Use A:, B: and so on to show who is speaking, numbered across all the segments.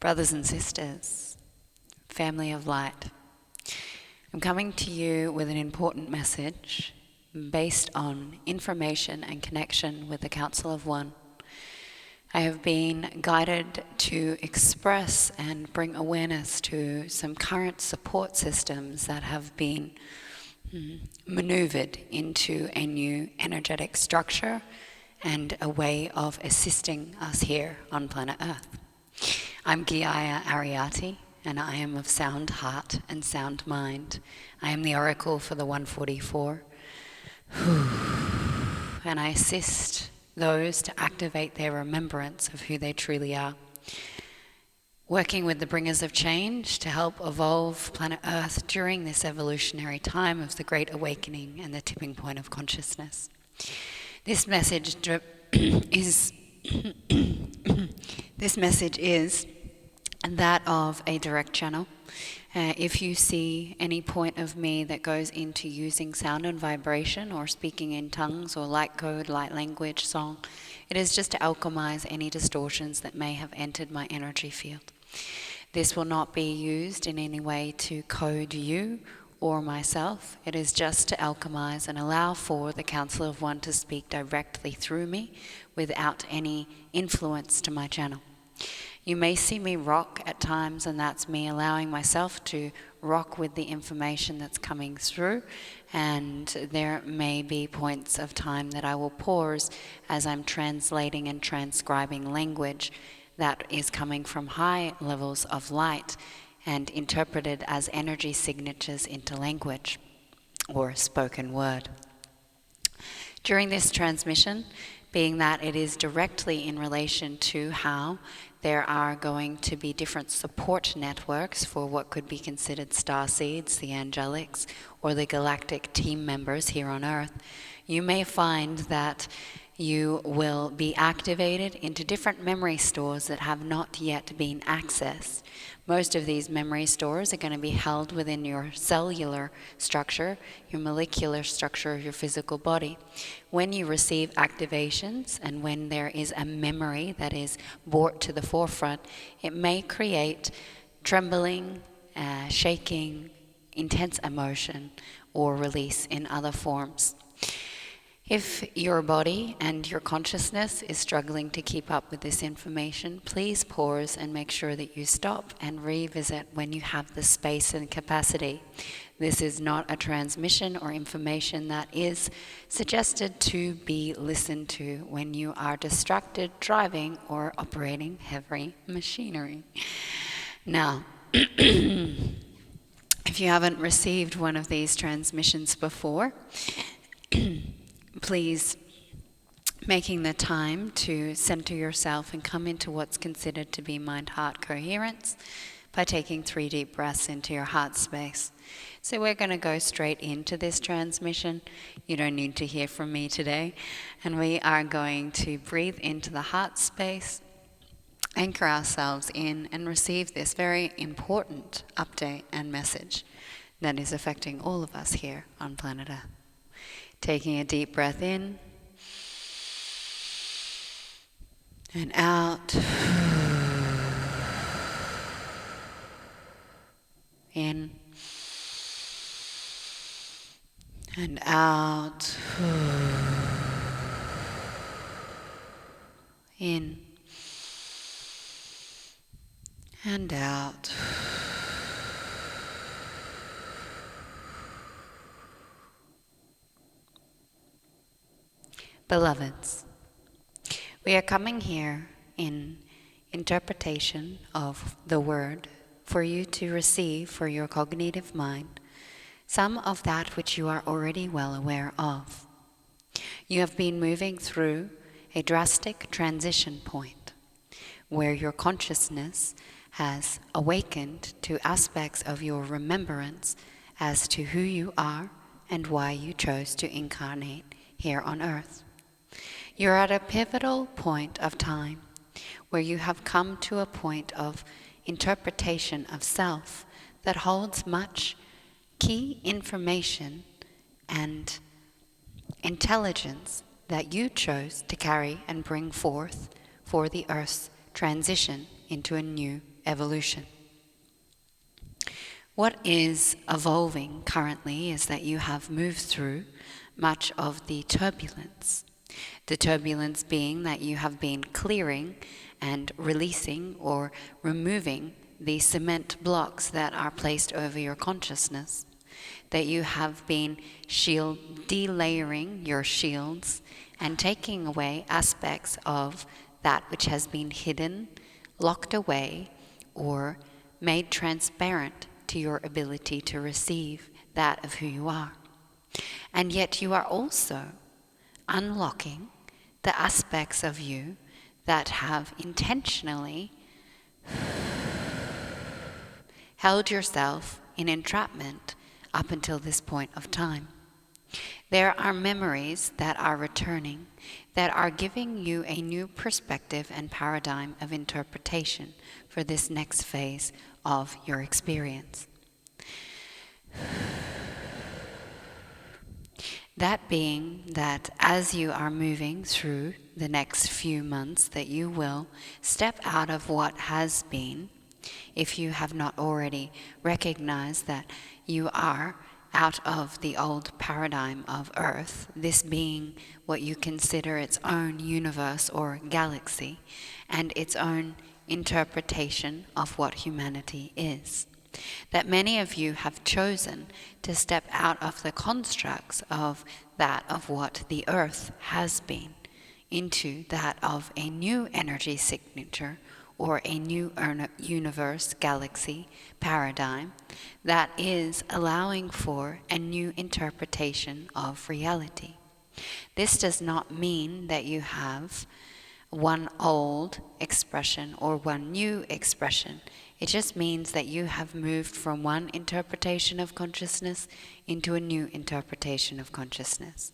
A: Brothers and sisters, family of light, I'm coming to you with an important message based on information and connection with the Council of One. I have been guided to express and bring awareness to some current support systems that have been maneuvered into a new energetic structure and a way of assisting us here on planet Earth. I'm Geeia Ariati, and I am of sound heart and sound mind. I am the oracle for the 144, and I assist those to activate their remembrance of who they truly are. Working with the bringers of change to help evolve planet Earth during this evolutionary time of the Great Awakening and the tipping point of consciousness. This message is that of a direct channel. If you see any point of me that goes into using sound and vibration or speaking in tongues or light code, light language, song, it is just to alchemize any distortions that may have entered my energy field. This will not be used in any way to code you or myself. It is just to alchemize and allow for the Council of One to speak directly through me without any influence to my channel. You may see me rock at times, and that's me allowing myself to rock with the information that's coming through, and there may be points of time that I will pause as I'm translating and transcribing language that is coming from high levels of light and interpreted as energy signatures into language or spoken word. During this transmission, being that it is directly in relation to how there are going to be different support networks for what could be considered starseeds, the angelics, or the galactic team members here on Earth, you may find that you will be activated into different memory stores that have not yet been accessed. Most of these memory stores are going to be held within your cellular structure, your molecular structure of your physical body. When you receive activations and when there is a memory that is brought to the forefront, it may create trembling, shaking, intense emotion, or release in other forms. If your body and your consciousness is struggling to keep up with this information, please pause and make sure that you stop and revisit when you have the space and capacity. This is not a transmission or information that is suggested to be listened to when you are distracted driving or operating heavy machinery. Now, if you haven't received one of these transmissions before, please making the time to center yourself and come into what's considered to be mind-heart coherence by taking 3 deep breaths into your heart space. So we're going to go straight into this transmission. You don't need to hear from me today. And we are going to breathe into the heart space, anchor ourselves in, and receive this very important update and message that is affecting all of us here on planet Earth. Taking a deep breath in and out. In and out. In and out. Beloveds, we are coming here in interpretation of the word for you to receive for your cognitive mind some of that which you are already well aware of. You have been moving through a drastic transition point where your consciousness has awakened to aspects of your remembrance as to who you are and why you chose to incarnate here on Earth. You're at a pivotal point of time where you have come to a point of interpretation of self that holds much key information and intelligence that you chose to carry and bring forth for the Earth's transition into a new evolution. What is evolving currently is that you have moved through much of the turbulence. The turbulence being that you have been clearing and releasing or removing the cement blocks that are placed over your consciousness. That you have been delayering your shields and taking away aspects of that which has been hidden, locked away, or made transparent to your ability to receive that of who you are. And yet you are also unlocking the aspects of you that have intentionally held yourself in entrapment up until this point of time. There are memories that are returning, that are giving you a new perspective and paradigm of interpretation for this next phase of your experience. That being that as you are moving through the next few months, that you will step out of what has been, if you have not already recognized that you are out of the old paradigm of Earth, this being what you consider its own universe or galaxy, and its own interpretation of what humanity is. That many of you have chosen to step out of the constructs of that of what the Earth has been into that of a new energy signature or a new universe, galaxy, paradigm that is allowing for a new interpretation of reality. This does not mean that you have one old expression or one new expression. It just means that you have moved from one interpretation of consciousness into a new interpretation of consciousness.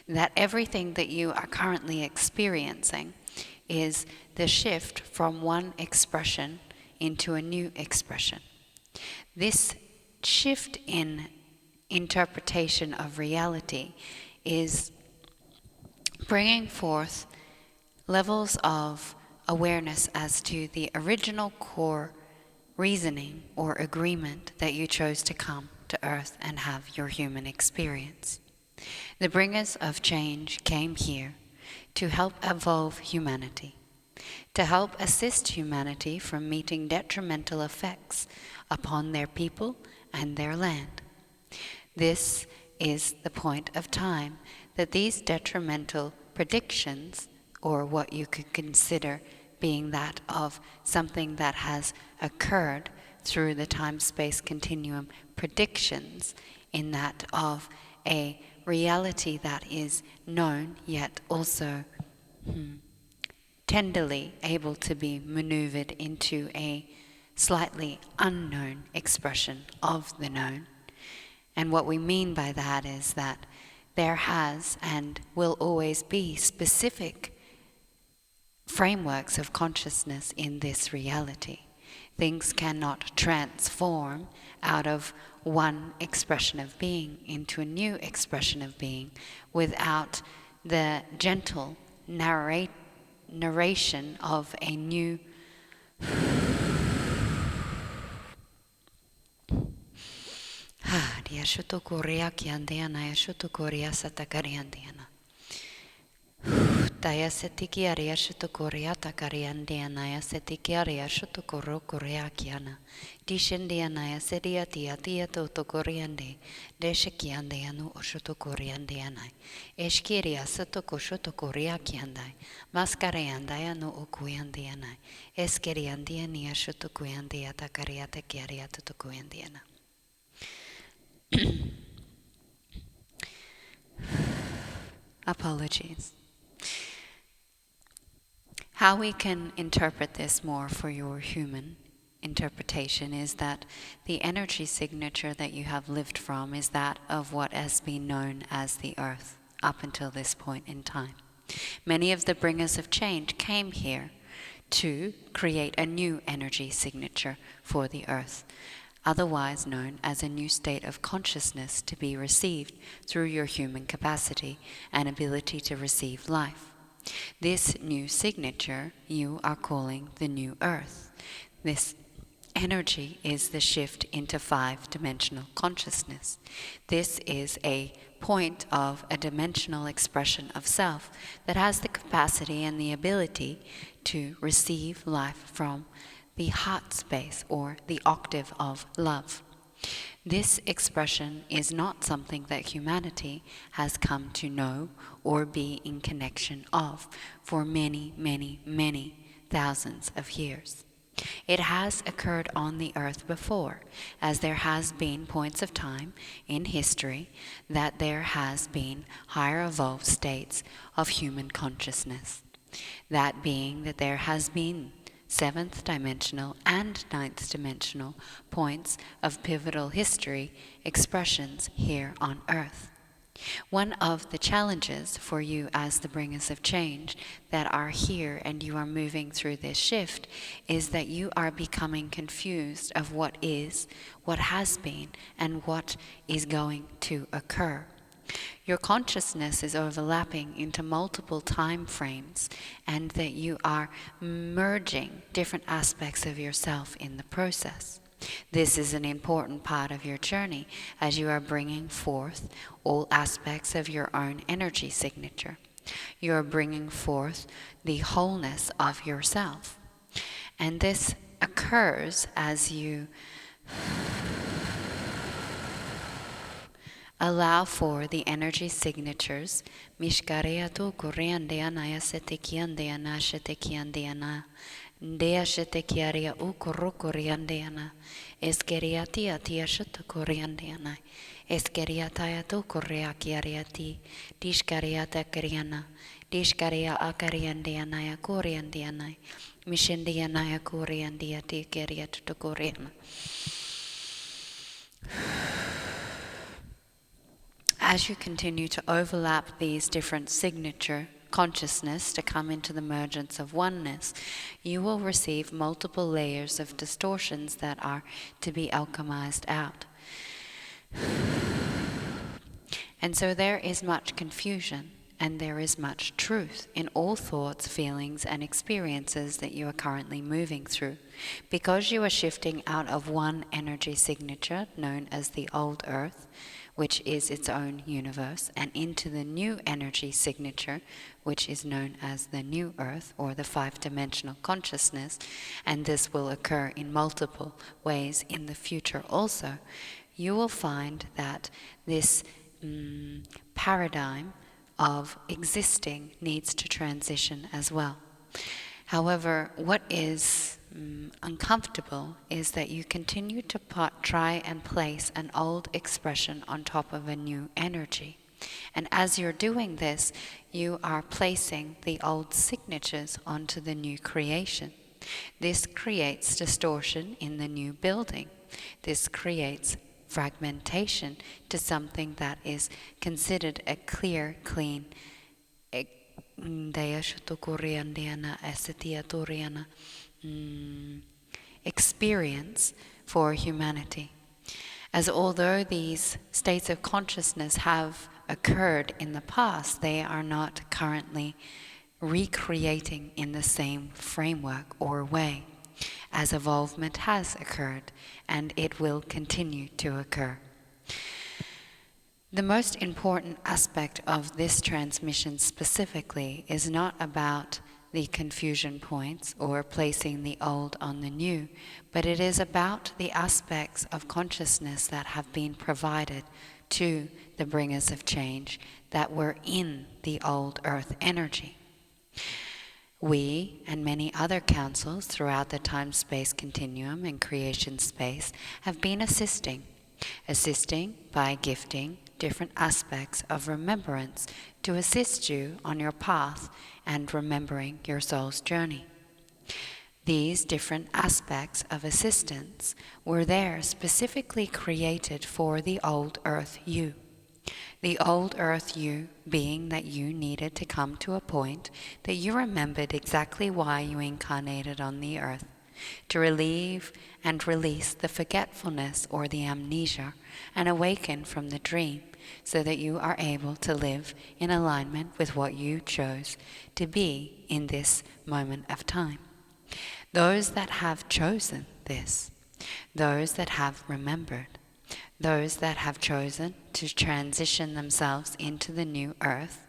A: That everything that you are currently experiencing is the shift from one expression into a new expression. This shift in interpretation of reality is bringing forth levels of awareness as to the original core reasoning or agreement that you chose to come to Earth and have your human experience. The bringers of change came here to help evolve humanity, to help assist humanity from meeting detrimental effects upon their people and their land. This is the point of time that these detrimental predictions, or what you could consider being that of something that has occurred through the time-space continuum, predictions in that of a reality that is known yet also tenderly able to be maneuvered into a slightly unknown expression of the known. And what we mean by that is that there has and will always be specific frameworks of consciousness in this reality. Things cannot transform out of one expression of being into a new expression of being without the gentle narration of a new Daya setiki aria shuto korea takariandiana setiki aria shuto koro korea kiana. Dishendiana sedia tia tia toto koriande. Deshekiandianu oshuto koriandiana. Eshkiria soto koshoto korea kiandai. Maskareandaya no okuyandiana. Eskeriandiania shuto kuyandia takariata kiaria toto kuyandiana. Apologies. How we can interpret this more for your human interpretation is that the energy signature that you have lived from is that of what has been known as the Earth up until this point in time. Many of the bringers of change came here to create a new energy signature for the Earth, otherwise known as a new state of consciousness to be received through your human capacity and ability to receive life. This new signature you are calling the new Earth. This energy is the shift into 5-dimensional consciousness. This is a point of a dimensional expression of self that has the capacity and the ability to receive life from the heart space or the octave of love. This expression is not something that humanity has come to know or be in connection of for many, many, many thousands of years. It has occurred on the earth before, as there has been points of time in history that there has been higher evolved states of human consciousness. That being that there has been 7th dimensional and 9th dimensional points of pivotal history expressions here on earth. One of the challenges for you as the bringers of change that are here and you are moving through this shift is that you are becoming confused of what is, what has been, and what is going to occur. Your consciousness is overlapping into multiple time frames, and that you are merging different aspects of yourself in the process. This is an important part of your journey as you are bringing forth all aspects of your own energy signature. You are bringing forth the wholeness of yourself. And this occurs as you allow for the energy signatures. Mishkareatu kuriandeanaya setekiandeana shetekiandeana. Ndea shetekiaria ukuru kuriandeana. Eskeriatia tia shutta kuriandeana. Eskeriataya tu kuriakiariati. Dishkariata kariana. Dishkaria akariandeanaya kuriandeana. Mishendeanaya kuriandeati keriatu kuriana. As you continue to overlap these different signature consciousness to come into the emergence of oneness, you will receive multiple layers of distortions that are to be alchemized out. And so there is much confusion and there is much truth in all thoughts, feelings, and experiences that you are currently moving through. Because you are shifting out of one energy signature known as the old earth, which is its own universe, and into the new energy signature, which is known as the new earth, or the 5-dimensional consciousness, and this will occur in multiple ways in the future also, you will find that this paradigm of existing needs to transition as well. However, what is uncomfortable is that you continue to try and place an old expression on top of a new energy. And as you're doing this, you are placing the old signatures onto the new creation. This creates distortion in the new building. This creates fragmentation to something that is considered a clear, clean experience for humanity. As although these states of consciousness have occurred in the past, they are not currently recreating in the same framework or way, as evolvement has occurred and it will continue to occur. The most important aspect of this transmission specifically is not about the confusion points or placing the old on the new, but it is about the aspects of consciousness that have been provided to the bringers of change that were in the old earth energy. We and many other councils throughout the time-space continuum and creation space have been assisting by gifting different aspects of remembrance to assist you on your path and remembering your soul's journey. These different aspects of assistance were there specifically created for the old earth you. The old earth you being that you needed to come to a point that you remembered exactly why you incarnated on the earth, to relieve and release the forgetfulness or the amnesia and awaken from the dream, so that you are able to live in alignment with what you chose to be in this moment of time. Those that have chosen this those that have remembered, those that have chosen to transition themselves into the new earth,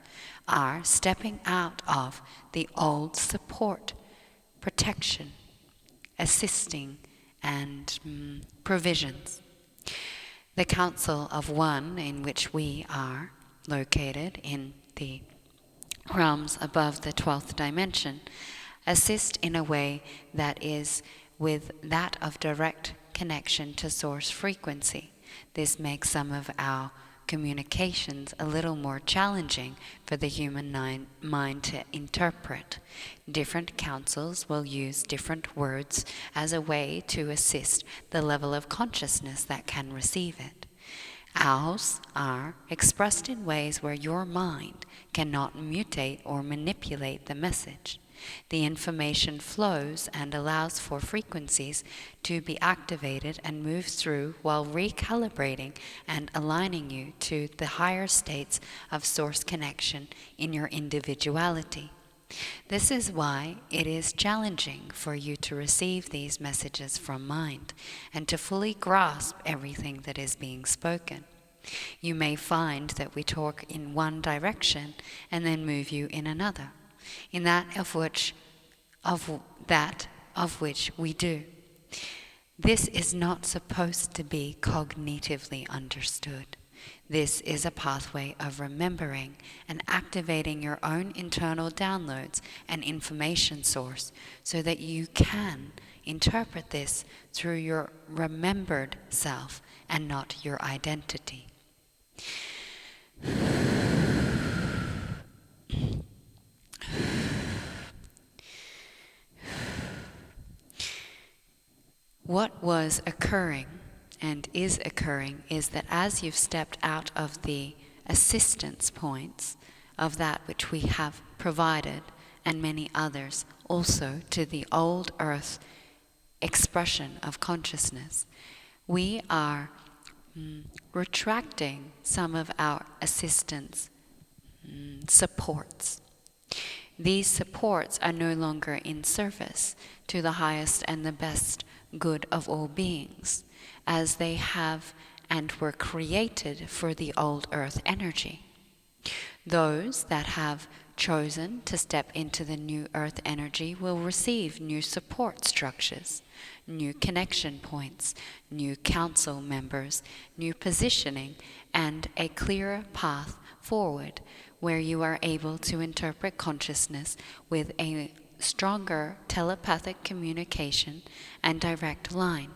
A: are stepping out of the old support, protection, assisting, and provisions. The Council of One, in which we are located in the realms above the 12th dimension, assist in a way that is with that of direct connection to source frequency. This makes some of our communications a little more challenging for the human mind to interpret. Different councils will use different words as a way to assist the level of consciousness that can receive it. Ours are expressed in ways where your mind cannot mutate or manipulate the message. The information flows and allows for frequencies to be activated and move through while recalibrating and aligning you to the higher states of source connection in your individuality. This is why it is challenging for you to receive these messages from mind and to fully grasp everything that is being spoken. You may find that we talk in one direction and then move you in another, in that of which we do. This is not supposed to be cognitively understood. This is a pathway of remembering and activating your own internal downloads and information source so that you can interpret this through your remembered self and not your identity. What was occurring and is occurring is that as you've stepped out of the assistance points of that which we have provided, and many others also, to the old earth expression of consciousness, we are retracting some of our assistance supports. These supports are no longer in service to the highest and the best good of all beings, as they have and were created for the old earth energy. Those that have chosen to step into the new earth energy will receive new support structures, new connection points, new council members, new positioning, and a clearer path forward where you are able to interpret consciousness with a stronger telepathic communication and direct line.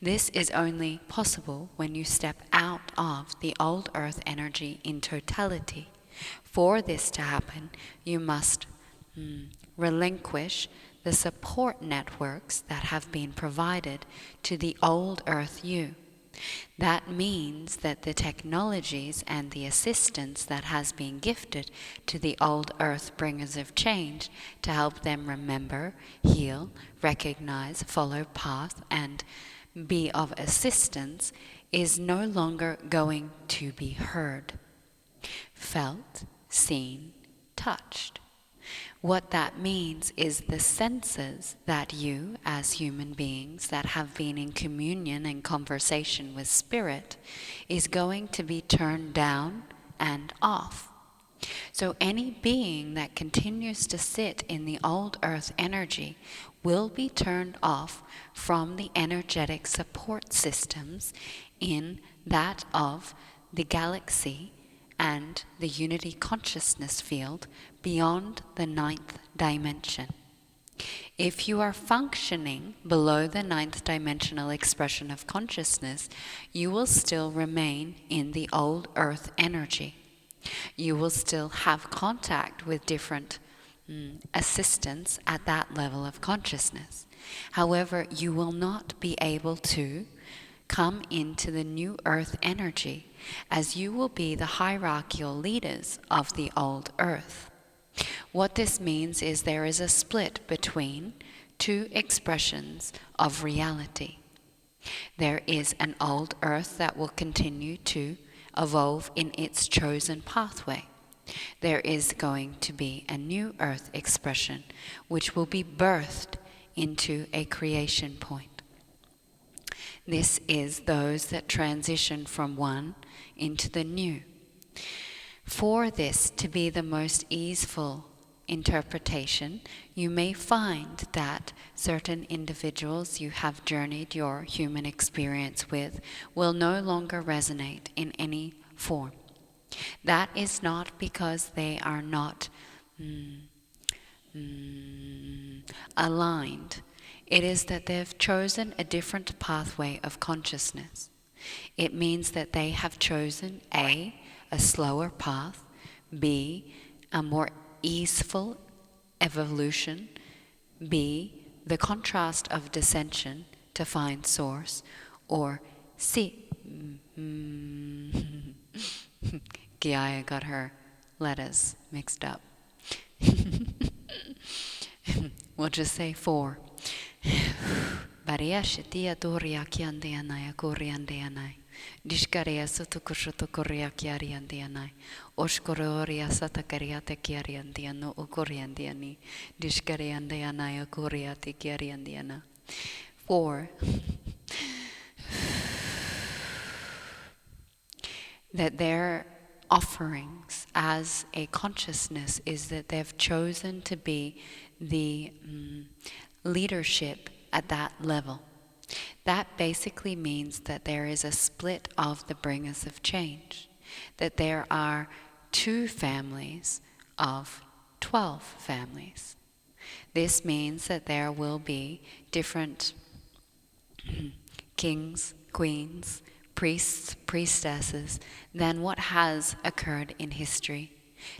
A: This is only possible when you step out of the old earth energy in totality. For this to happen, you must relinquish the support networks that have been provided to the old earth you. That means that the technologies and the assistance that has been gifted to the old earth bringers of change to help them remember, heal, recognize, follow path, and be of assistance is no longer going to be heard, felt, seen, touched. What that means is the senses that you, as human beings that have been in communion and conversation with spirit, is going to be turned down and off. So any being that continues to sit in the old earth energy will be turned off from the energetic support systems in that of the galaxy and the unity consciousness field beyond the 9th dimension. If you are functioning below the 9th dimensional expression of consciousness, you will still remain in the old earth energy. You will still have contact with different assistants at that level of consciousness. However, you will not be able to come into the new earth energy, as you will be the hierarchical leaders of the old earth. What this means is there is a split between two expressions of reality. There is an old earth that will continue to evolve in its chosen pathway. There is going to be a new earth expression which will be birthed into a creation point. This is those that transition from one into the new. For this to be the most easeful interpretation, you may find that certain individuals you have journeyed your human experience with will no longer resonate in any form. That is not because they are not aligned. It is that they've chosen a different pathway of consciousness. It means that they have chosen A, a slower path, B, a more easeful evolution, B, the contrast of dissension to find source, or C. Geeia got her letters mixed up. We'll just say 4. Bariashitia doria kiandeanai akoriandeanai. Dishkaria sutukushutu koriakiariandeanai. Oshkororia satakariate kiariandeano ukoriandeani. Dishkariandeanai akoriate kiariandeana. 4. That their offerings as a consciousness is that they've chosen to be the leadership at that level. That basically means that there is a split of the bringers of change, that there are 2 families of 12 families. This means that there will be different kings, queens, priests, priestesses than what has occurred in history.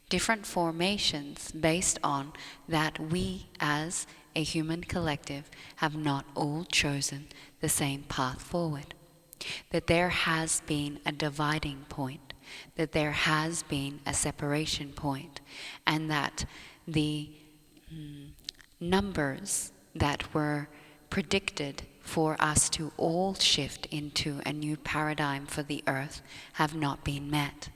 A: Different formations based on that we as a human collective have not all chosen the same path forward. That there has been a dividing point, that there has been a separation point, and that the numbers that were predicted for us to all shift into a new paradigm for the earth have not been met.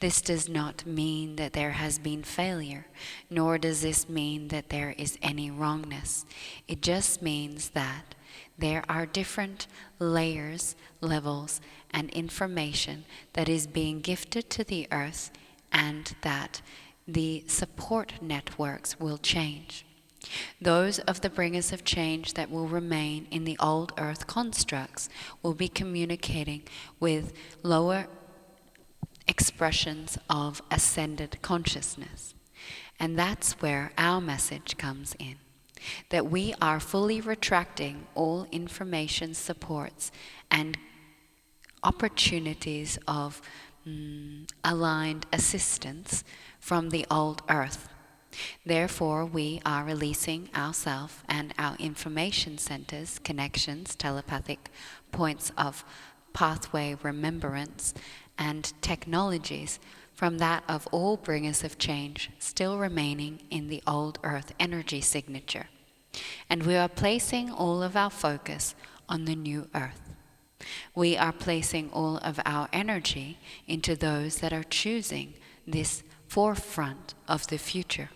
A: This does not mean that there has been failure, nor does this mean that there is any wrongness. It just means that there are different layers, levels, and information that is being gifted to the earth, and that the support networks will change. Those of the bringers of change that will remain in the old earth constructs will be communicating with lower expressions of ascended consciousness. And that's where our message comes in. That we are fully retracting all information supports and opportunities of aligned assistance from the old earth. Therefore, we are releasing ourselves and our information centers, connections, telepathic points of pathway remembrance, and technologies from that of all bringers of change still remaining in the old earth energy signature. And we are placing all of our focus on the new earth. We are placing all of our energy into those that are choosing this forefront of the future,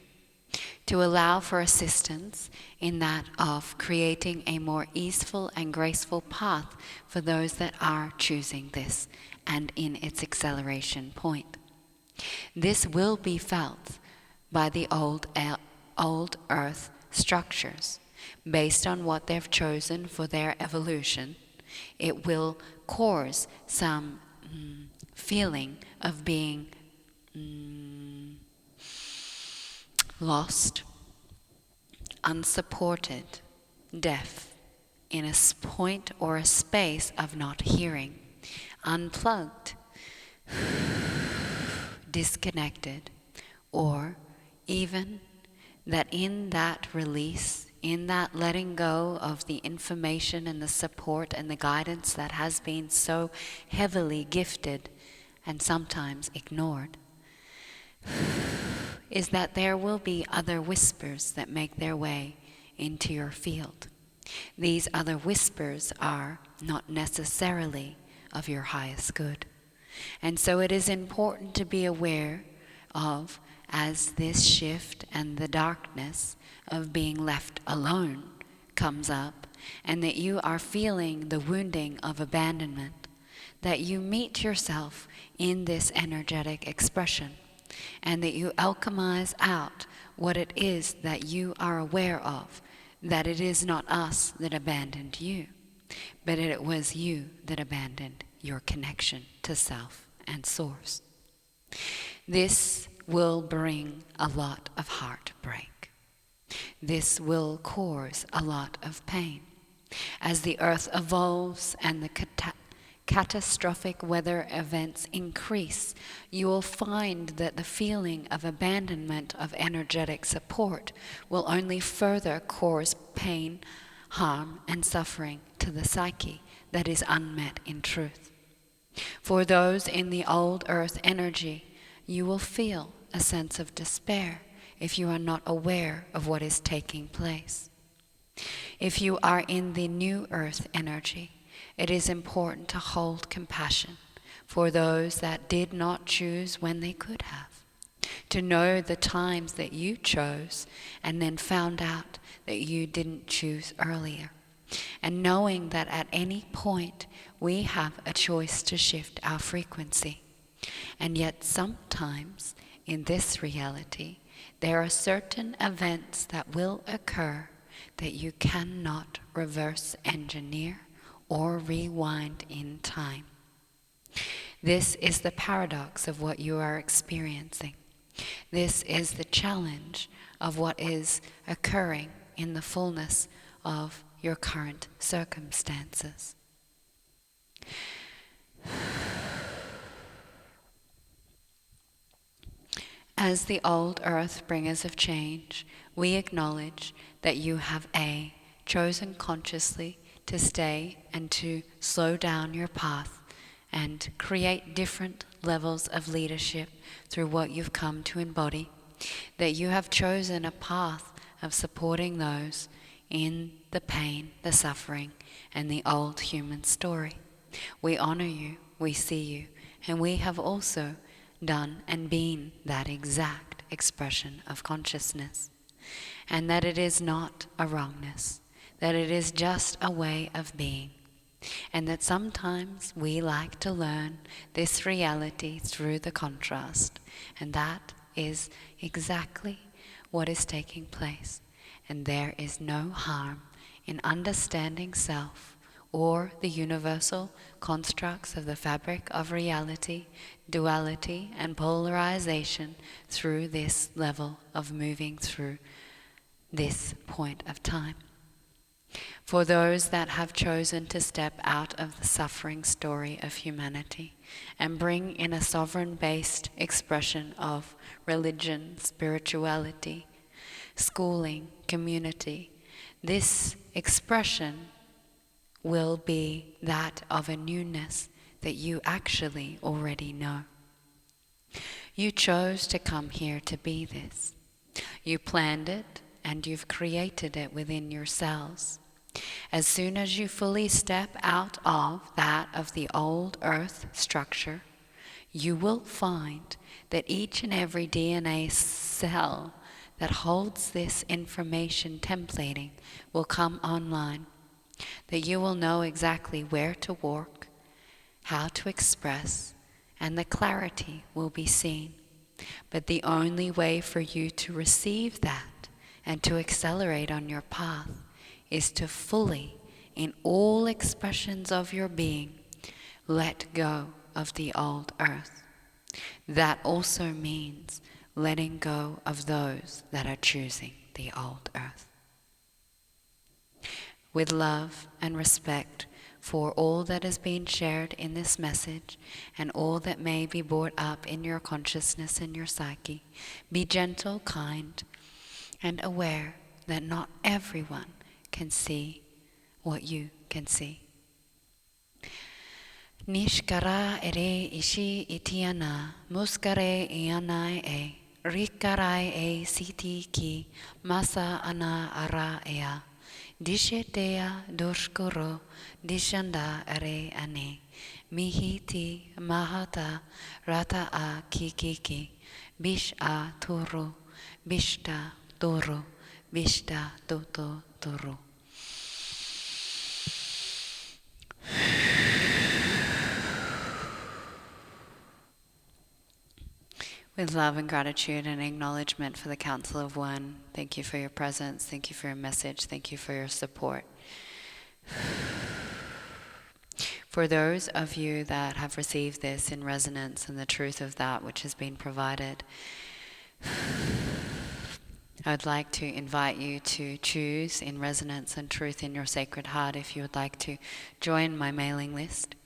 A: to allow for assistance in that of creating a more easeful and graceful path for those that are choosing this and in its acceleration point. This will be felt by the old earth structures. Based on what they've chosen for their evolution, it will cause some feeling of being lost, unsupported, deaf, in a point or a space of not hearing, unplugged, disconnected, or even that in that release, in that letting go of the information and the support and the guidance that has been so heavily gifted and sometimes ignored, is that there will be other whispers that make their way into your field. These other whispers are not necessarily of your highest good. And so it is important to be aware of, as this shift and the darkness of being left alone comes up, and that you are feeling the wounding of abandonment, that you meet yourself in this energetic expression, and that you alchemize out what it is that you are aware of, that it is not us that abandoned you, but it was you that abandoned your connection to self and source. This will bring a lot of heartbreak. This will cause a lot of pain. As the earth evolves and the catastrophic weather events increase, you will find that the feeling of abandonment of energetic support will only further cause pain, harm, and suffering to the psyche that is unmet in truth. For those in the old earth energy, you will feel a sense of despair if you are not aware of what is taking place. If you are in the new earth energy, it is important to hold compassion for those that did not choose when they could have, to know the times that you chose and then found out that you didn't choose earlier, and knowing that at any point we have a choice to shift our frequency. And yet sometimes in this reality, there are certain events that will occur that you cannot reverse engineer or rewind in time. This is the paradox of what you are experiencing. This is the challenge of what is occurring in the fullness of your current circumstances. As the old earth bringers of change, we acknowledge that you have chosen consciously to stay and to slow down your path and create different levels of leadership through what you've come to embody, that you have chosen a path of supporting those in the pain, the suffering, and the old human story. We honor you, we see you, and we have also done and been that exact expression of consciousness, and that it is not a wrongness, that it is just a way of being, and that sometimes we like to learn this reality through the contrast, and that is exactly what is taking place. And there is no harm in understanding self or the universal constructs of the fabric of reality, duality, and polarization through this level of moving through this point of time. For those that have chosen to step out of the suffering story of humanity and bring in a sovereign-based expression of religion, spirituality, schooling, community, this expression will be that of a newness that you actually already know. You chose to come here to be this. You planned it and you've created it within yourselves. As soon as you fully step out of that of the old earth structure, you will find that each and every DNA cell that holds this information templating will come online, that you will know exactly where to work, how to express, and the clarity will be seen. But the only way for you to receive that and to accelerate on your path is to fully, in all expressions of your being, let go of the old earth. That also means letting go of those that are choosing the old earth. With love and respect for all that has been shared in this message and all that may be brought up in your consciousness and your psyche, be gentle, kind, and aware that not everyone can see what you can see. Nishkara ere ishi itiana, muskare ianai e, rikarai e siti ki, masa ana ara ea, dishetea dorskoro, dishanda are ane, mihiti mahata rata a kikiki, bish a turu, bishta turu, bishta toto turu. With love and gratitude and acknowledgement for the Council of One, thank you for your presence, thank you for your message, thank you for your support. For those of you that have received this in resonance and the truth of that which has been provided, I would like to invite you to choose in resonance and truth in your sacred heart if you would like to join my mailing list.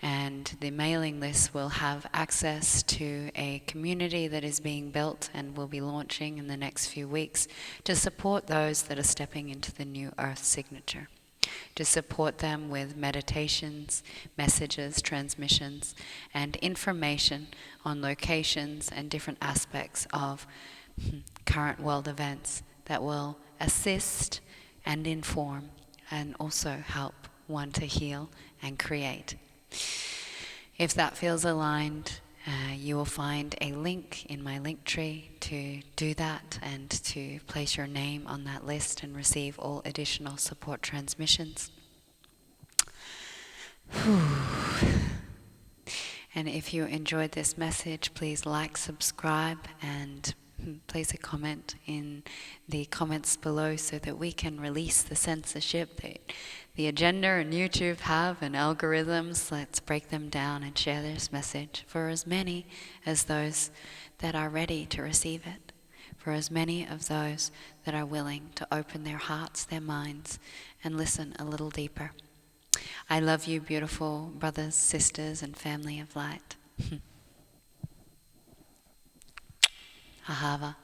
A: And the mailing list will have access to a community that is being built and will be launching in the next few weeks to support those that are stepping into the new Earth signature, to support them with meditations, messages, transmissions, and information on locations and different aspects of current world events that will assist and inform and also help one to heal and create. If that feels aligned, you will find a link in my link tree to do that and to place your name on that list and receive all additional support transmissions. And if you enjoyed this message, please like, subscribe, and place a comment in the comments below so that we can release the censorship that the agenda and YouTube have and algorithms. Let's break them down and share this message for as many as those that are ready to receive it, for as many of those that are willing to open their hearts, their minds, and listen a little deeper. I love you, beautiful brothers, sisters, and family of light. Ahava.